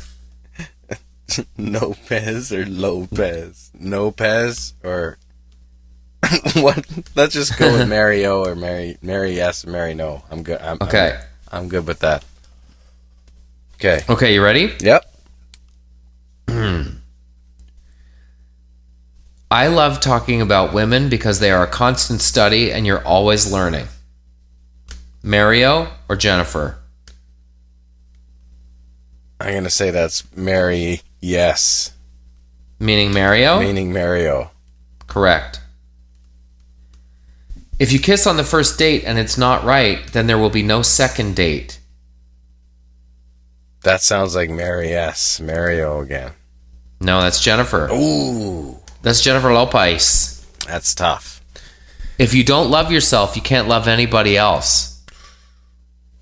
Nopez or Lopez? Nopez or what? Let's just go with Mario or Mary yes, Mary no. I'm good. Okay. I'm good with that. Okay. Okay, you ready? Yep. I love talking about women because they are a constant study and you're always learning. Mario or Jennifer? I'm going to say that's Mary, yes. Meaning Mario? Meaning Mario. Correct. If you kiss on the first date and it's not right, then there will be no second date. That sounds like Mary S. Mario again. No, that's Jennifer. Ooh. That's Jennifer Lopez. That's tough. If you don't love yourself, you can't love anybody else.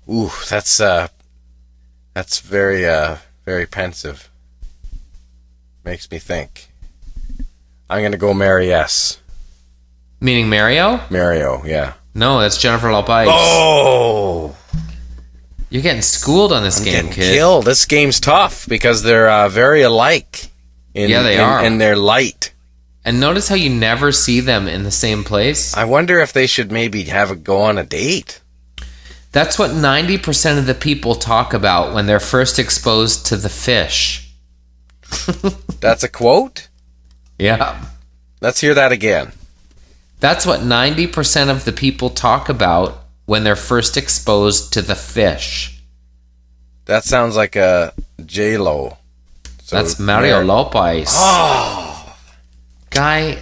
Ooh, that's very very pensive. Makes me think. I'm gonna go Mary S. Meaning Mario? Mario, yeah. No, that's Jennifer Lopez. Oh, You're getting schooled on this I'm game, getting kid. killed. This game's tough because they're very alike. Yeah, they are. And they're light. And notice how you never see them in the same place? I wonder if they should maybe have a go on a date. That's what 90% of the people talk about when they're first exposed to the fish. That's a quote? Yeah. Let's hear that again. That's what 90% of the people talk about when they're first exposed to the fish. That sounds like a J-Lo. So That's Mario Lopez. Oh. Guy,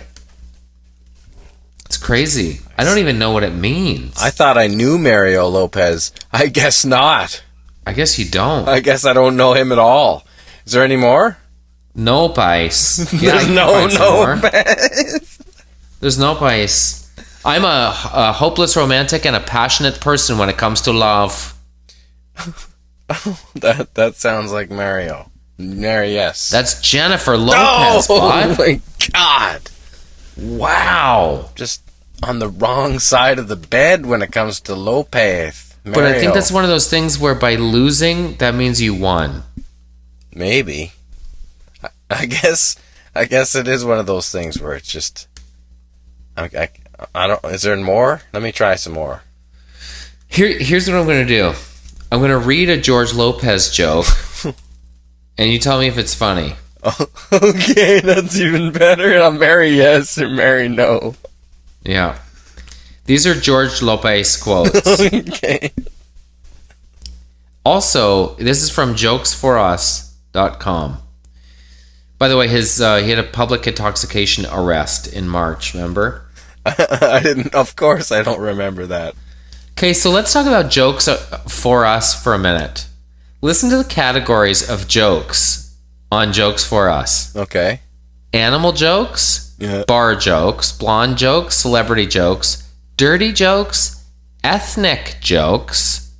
it's crazy. I don't even know what it means. I thought I knew Mario Lopez. I guess not. I guess you don't. I guess I don't know him at all. Is there any more? No pice. Yeah, There's no Lopez. There's no pice. I'm a hopeless romantic and a passionate person when it comes to love. That sounds like Mario. Mary, yes. That's Jennifer Lopez, bud. Oh my God. Wow. Just on the wrong side of the bed when it comes to Lopez. But I think Mario. that's one of those things where by losing, that means you won. Maybe. I guess it is one of those things where it's just... I don't... Is there more? Let me try some more. Here's what I'm going to do. I'm going to read a George Lopez joke, and you tell me if it's funny. Okay, that's even better. I'll marry yes or marry no. Yeah. These are George Lopez quotes. Okay. Also, this is from jokesforus.com. By the way, he had a public intoxication arrest in March, remember? I didn't. Of course, I don't remember that. Okay, so let's talk about jokes for us for a minute. Listen to the categories of jokes on Jokes for Us. Okay. Animal jokes, Yeah. bar jokes, blonde jokes, celebrity jokes, dirty jokes, ethnic jokes,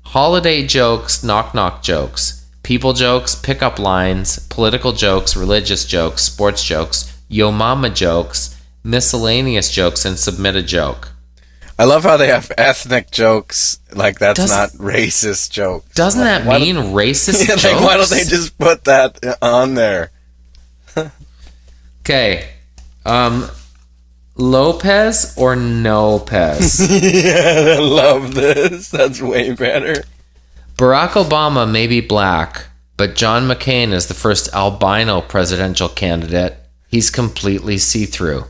holiday jokes, knock-knock jokes, people jokes, pickup lines, political jokes, religious jokes, sports jokes, yo mama jokes, miscellaneous jokes, and submit a joke. I love how they have ethnic jokes. Like, that's not racist joke. Doesn't that mean racist jokes? Like, why don't they just put that on there? Okay. Lopez or no-pez? Yeah, I love this. That's way better. Barack Obama may be black, but John McCain is the first albino presidential candidate. He's completely see-through.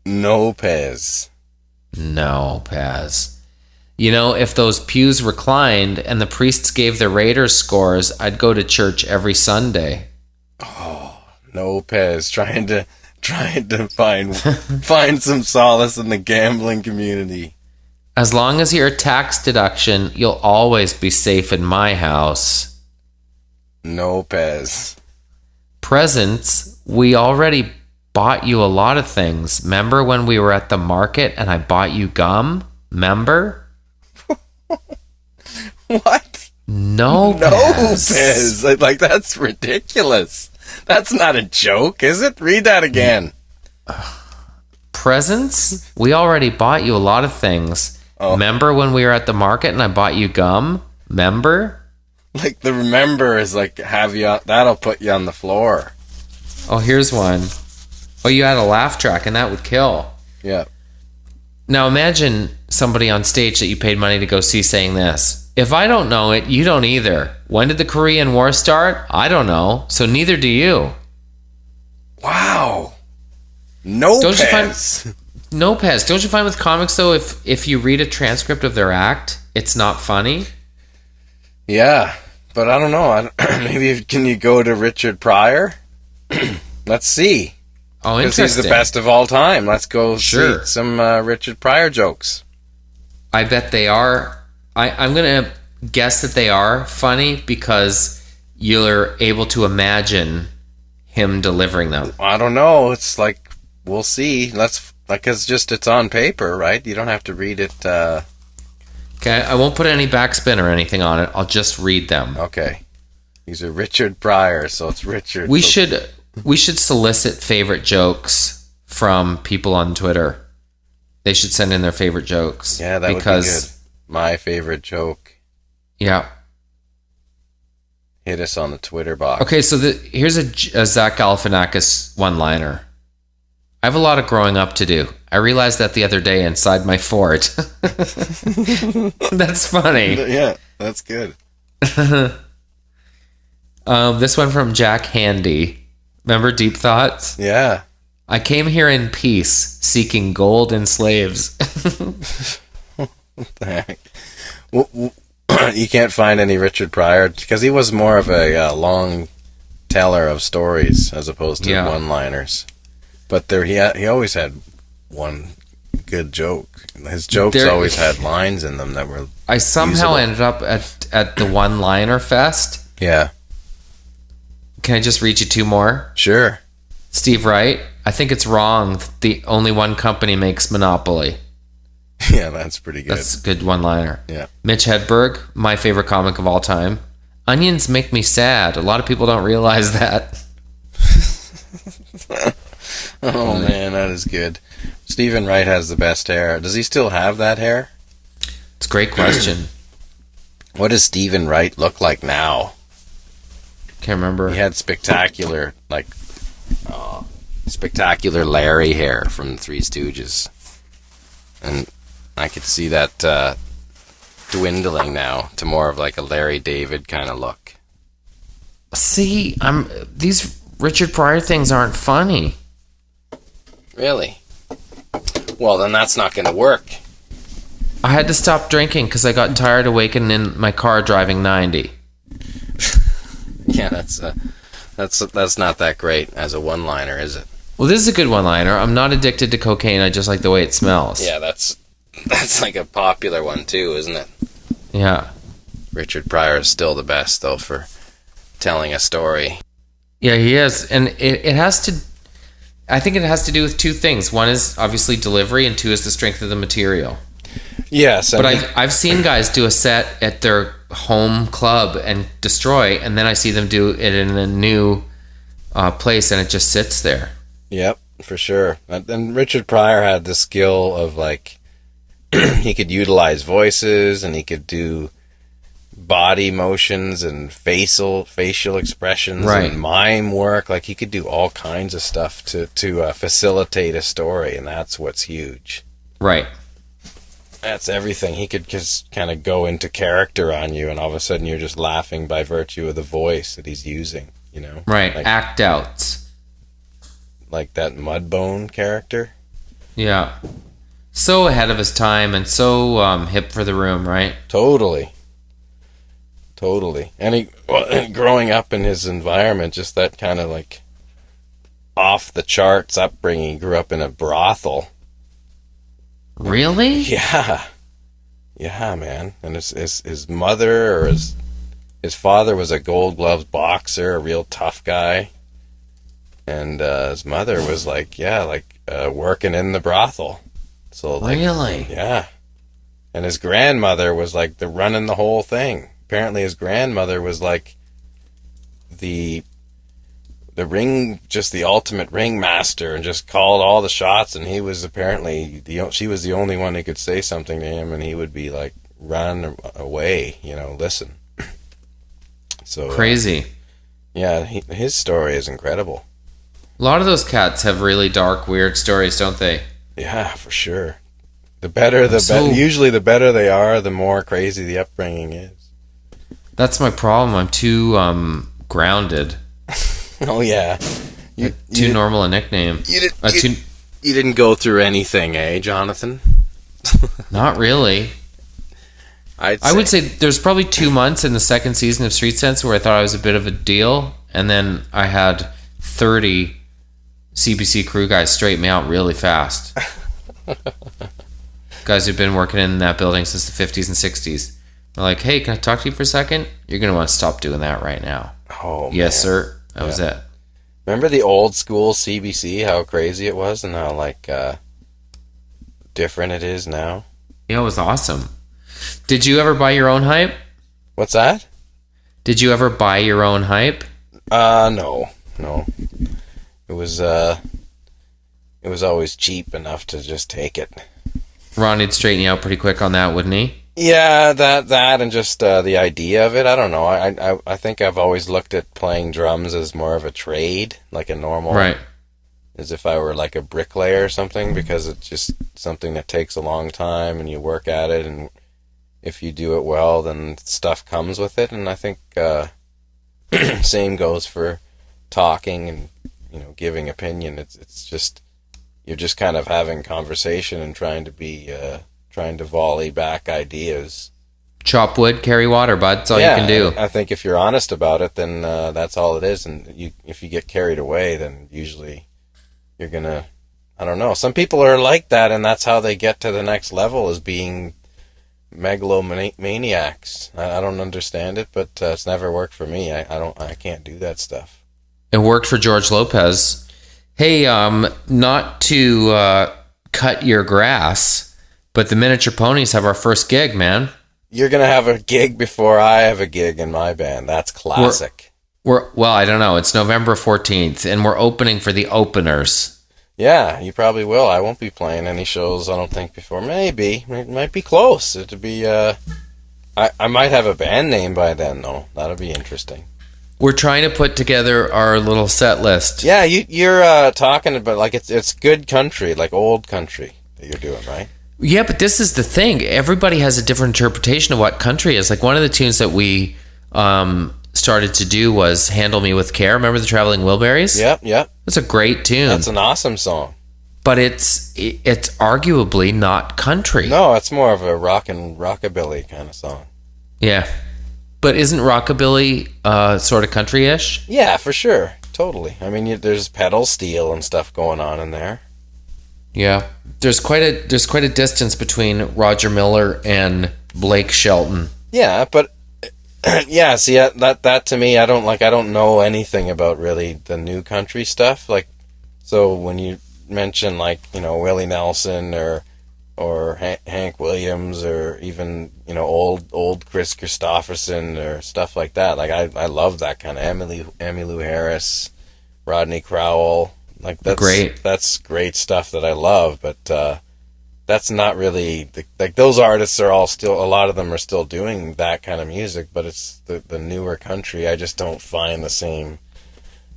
No Pez. No, Paz. You know, if those pews reclined and the priests gave the Raiders scores, I'd go to church every Sunday. No Pez. Trying to find some solace in the gambling community. As long as you're a tax deduction, you'll always be safe in my house. No Pez. Presents, we already bought you a lot of things. Remember when we were at the market and I bought you gum? Remember? What? No, No Pez. Pez. Like, that's ridiculous. That's not a joke, is it? Read that again. Presents? We already bought you a lot of things. Oh. Remember when we were at the market and I bought you gum? Remember? Like, the remember is like, that'll put you on the floor. Oh, here's one. Oh, you had a laugh track and that would kill. Yeah. Now imagine somebody on stage that you paid money to go see saying this. If I don't know it, you don't either. When did the Korean War start? I don't know. So neither do you. Wow. Lopez. Lopez. Don't you find with comics though, if you read a transcript of their act, it's not funny? Yeah, but I don't know. Maybe can you go to Richard Pryor? Let's see. Oh, Because interesting. he's the best of all time. Let's go Sure. see some Richard Pryor jokes. I bet they are. I'm going to guess that they are funny because you're able to imagine him delivering them. I don't know. It's like, we'll see. It's on paper, right? You don't have to read it. Okay, I won't put any backspin or anything on it. I'll just read them. Okay. These are Richard Pryor, so it's Richard. We should solicit favorite jokes from people on Twitter. They should send in their favorite jokes. Yeah, that would be good. My favorite joke. Yeah. Hit us on the Twitter box. Okay, so here's a Zach Galifianakis one-liner. I have a lot of growing up to do. I realized that the other day inside my fort. That's funny. Yeah, that's good. This one from Jack Handy. Remember Deep Thoughts? Yeah. I came here in peace, seeking gold and slaves. What the heck? You can't find any Richard Pryor because he was more of a long teller of stories as opposed to one-liners. But he always had one good joke. His jokes always had lines in them that were I somehow ended up at the one-liner fest. Yeah. Can I just read you two more? Sure. Steve Wright, I think it's wrong that the only one company makes Monopoly. Yeah, that's pretty good. That's a good one-liner. Yeah. Mitch Hedberg, my favorite comic of all time. Onions make me sad. A lot of people don't realize that. Oh, man, that is good. Stephen Wright has the best hair. Does he still have that hair? It's a great question. What does Stephen Wright look like now? Can't remember. He had spectacular Larry hair from the Three Stooges. And I could see that dwindling now to more of like a Larry David kind of look. See, these Richard Pryor things aren't funny. Really? Well, then that's not going to work. I had to stop drinking because I got tired of waking in my car driving 90. Yeah, that's not that great as a one-liner, is it? Well, this is a good one-liner. I'm not addicted to cocaine. I just like the way it smells. Yeah, that's like a popular one too, isn't it? Yeah. Richard Pryor is still the best, though, for telling a story. Yeah, he is. And it has to... I think it has to do with two things. One is obviously delivery, and two is the strength of the material. Yes. But I've seen guys do a set at their home club and destroy, and then I see them do it in a new place, and it just sits there. Yep, for sure. And Richard Pryor had the skill of, like, he could utilize voices, and he could do body motions and facial expressions and mime work. Like, he could do all kinds of stuff to facilitate a story, and that's what's huge. Right. That's everything. He could just kind of go into character on you, and all of a sudden you're just laughing by virtue of the voice that he's using, you know? Right, like, act outs. Like that Mudbone character. Yeah. So ahead of his time and so hip for the room, right? Totally. And growing up in his environment, just that kind of like off the charts upbringing. He grew up in a brothel. Really? Yeah, man. And his mother or his father was a Gold Gloves boxer, a real tough guy, and his mother was working in the brothel. So really, yeah. And his grandmother was like running the whole thing. Apparently, his grandmother was like the ring, just the ultimate ringmaster, and just called all the shots. And he was apparently she was the only one who could say something to him, and he would be like, run away, listen. So crazy. Yeah, his story is incredible. A lot of those cats have really dark, weird stories, don't they? Yeah, for sure. Usually the better they are, the more crazy the upbringing is. That's my problem. I'm too grounded. Oh yeah, Too normal a nickname. You didn't go through anything, eh, Jonathan? Not really. I would say there's probably 2 months in the second season of Street Sense where I thought I was a bit of a deal, and then I had 30 CBC crew guys straighten me out really fast. Guys who've been working in that building since the 50s and 60s. They're like, hey, can I talk to you for a second? You're going to want to stop doing that right now. Oh, yes, man. sir. That was it. Remember the old school CBC, how crazy it was and how, like, different it is now? Yeah, it was awesome. Did you ever buy your own hype? What's that? Did you ever buy your own hype? No. It was always cheap enough to just take it. Ronnie'd straighten you out pretty quick on that, wouldn't he? Yeah, that and just the idea of it. I don't know. I think I've always looked at playing drums as more of a trade, like a normal, right? As if I were like a bricklayer or something, because it's just something that takes a long time and you work at it, and if you do it well, then stuff comes with it. And I think same goes for talking and giving opinion. It's just you're just kind of having conversation and trying to volley back ideas. Chop wood, carry water, bud. That's all you can do. I think if you're honest about it, then that's all it is. And if you get carried away, then usually you're gonna, I don't know. Some people are like that, and that's how they get to the next level, is being megalomaniacs. I don't understand it, but it's never worked for me. I can't do that stuff. It worked for George Lopez. Hey, not to cut your grass, but the Miniature Ponies have our first gig, man. You're going to have a gig before I have a gig in my band. That's classic. Well, I don't know. It's November 14th, and we're opening for the Openers. Yeah, you probably will. I won't be playing any shows, I don't think, before. Maybe. It might be close. It'd be, I might have a band name by then, though. That'll be interesting. We're trying to put together our little set list. Yeah, you're talking about, like, it's good country, like old country that you're doing, right? Yeah, but this is the thing. Everybody has a different interpretation of what country is. Like, one of the tunes that we started to do was Handle Me With Care. Remember the Traveling Wilburys? Yep. It's a great tune. That's an awesome song. But it's arguably not country. No, it's more of a rockabilly kind of song. Yeah. But isn't rockabilly sort of country-ish? Yeah, for sure. Totally. I mean, there's pedal steel and stuff going on in there. Yeah. There's quite a distance between Roger Miller and Blake Shelton. Yeah, but yeah, see that to me, I don't know anything about really the new country stuff. Like, so when you mention, like, Willie Nelson or Hank Williams, or even old Chris Christopherson or stuff like that, like I love that kind of Emmylou Harris, Rodney Crowell. Like, that's great stuff that I love, but that's not really like those artists are all still, a lot of them are still doing that kind of music, but it's the newer country. I just don't find the same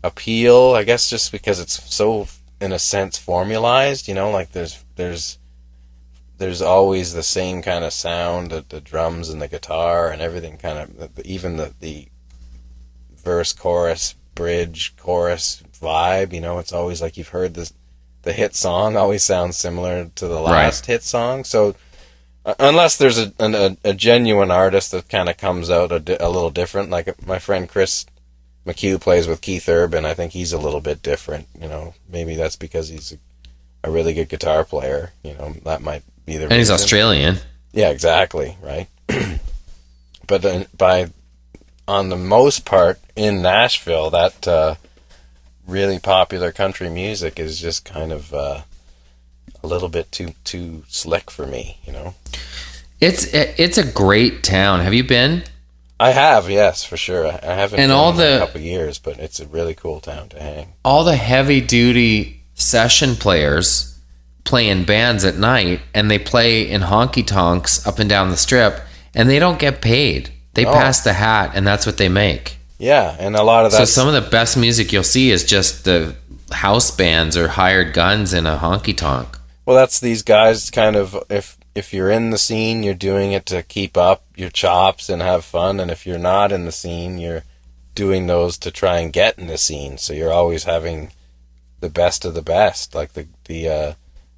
appeal, I guess, just because it's so, in a sense, formalized. Like there's always the same kind of sound, the drums and the guitar and everything, kind of even the verse, chorus, bridge, chorus vibe. It's always like you've heard the hit song always sounds similar to the last hit song. So unless there's a genuine artist that kind of comes out a little different, like my friend Chris McHugh plays with Keith Urban, I think he's a little bit different. Maybe that's because he's a really good guitar player. That might be the reason. And he's Australian. Yeah, exactly, right. But then on the most part in Nashville, that really popular country music is just kind of a little bit too slick for me. It's a great town. Have you been? I have, yes, for sure. I haven't been in a couple of years, but it's a really cool town to hang. All the heavy duty session players play in bands at night, and they play in honky tonks up and down the strip, and they don't get paid. They pass the hat, and that's what they make. Yeah, and a lot of that. So some of the best music you'll see is just the house bands or hired guns in a honky tonk. Well, that's these guys kind of, if you're in the scene, you're doing it to keep up your chops and have fun, and if you're not in the scene, you're doing those to try and get in the scene. So you're always having the best of the best, like the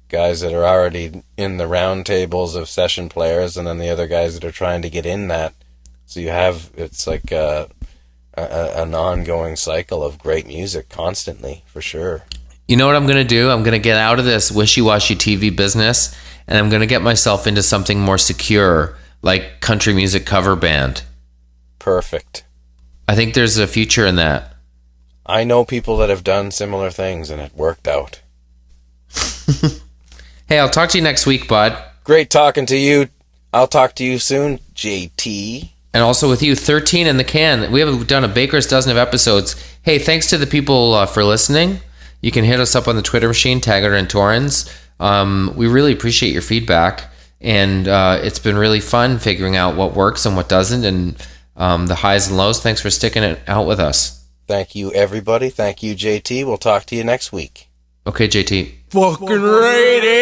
guys that are already in the round tables of session players, and then the other guys that are trying to get in that. So you have, it's like an ongoing cycle of great music constantly, for sure. You know what I'm going to do? I'm going to get out of this wishy-washy TV business, and I'm going to get myself into something more secure, like country music cover band. Perfect. I think there's a future in that. I know people that have done similar things, and it worked out. Hey, I'll talk to you next week, bud. Great talking to you. I'll talk to you soon, JT. And also with you, 13 in the can. We have done a baker's dozen of episodes. Hey, thanks to the people for listening. You can hit us up on the Twitter machine, Taggart and Torrens. We really appreciate your feedback. And it's been really fun figuring out what works and what doesn't, and the highs and lows. Thanks for sticking it out with us. Thank you, everybody. Thank you, JT. We'll talk to you next week. Okay, JT. Fucking ready?